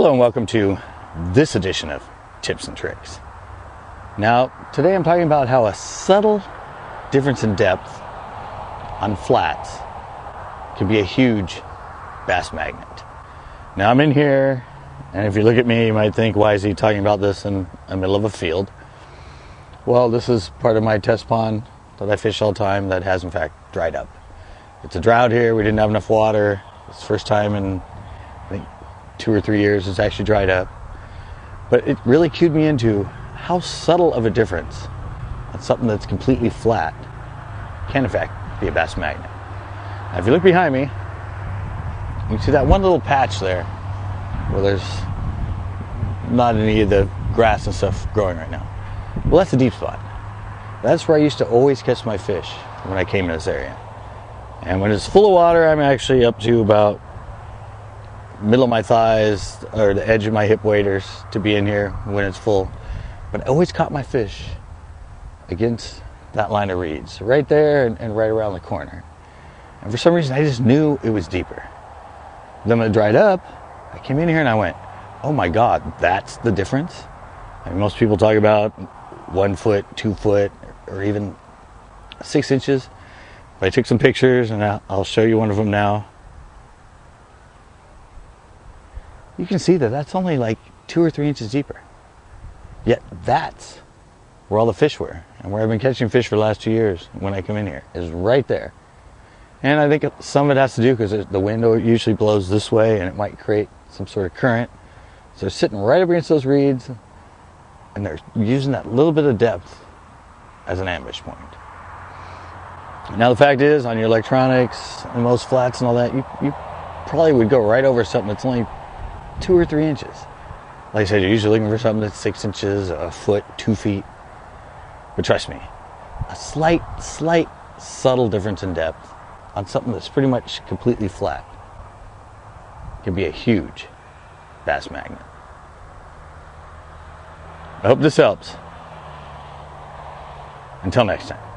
Hello and welcome to this edition of Tips and Tricks. Now, today I'm talking about how a subtle difference in depth on flats can be a huge bass magnet. Now I'm in here, and if you look at me, you might think, why is he talking about this in the middle of a field? Well, this is part of my test pond that I fish all the time that has in fact dried up. It's a drought here, we didn't have enough water. It's the first time in, I think, 2 or 3 years it's actually dried up. But it really cued me into how subtle of a difference on something that's completely flat can in fact be a bass magnet. Now if you look behind me, you can see that one little patch there where there's not any of the grass and stuff growing right now. Well, that's a deep spot. That's where I used to always catch my fish when I came to this area. And when it's full of water, I'm actually up to about middle of my thighs or the edge of my hip waders to be in here when it's full. But I always caught my fish against that line of reeds, right there and right around the corner. And for some reason, I just knew it was deeper. Then when it dried up, I came in here and I went, oh my God, that's the difference? I mean, most people talk about 1 foot, 2 foot, or even 6 inches. But I took some pictures and I'll show you one of them now. You can see that that's only like 2 or 3 inches deeper. Yet that's where all the fish were, and where I've been catching fish for the last 2 years when I come in here, is right there. And I think some of it has to do because the wind usually blows this way and it might create some sort of current. So they're sitting right up against those reeds and they're using that little bit of depth as an ambush point. Now the fact is, on your electronics and most flats and all that, you probably would go right over something that's only 2 or 3 inches. Like I said, you're usually looking for something that's 6 inches, a foot, 2 feet. But trust me, a slight, subtle difference in depth on something that's pretty much completely flat can be a huge bass magnet. I hope this helps. Until next time.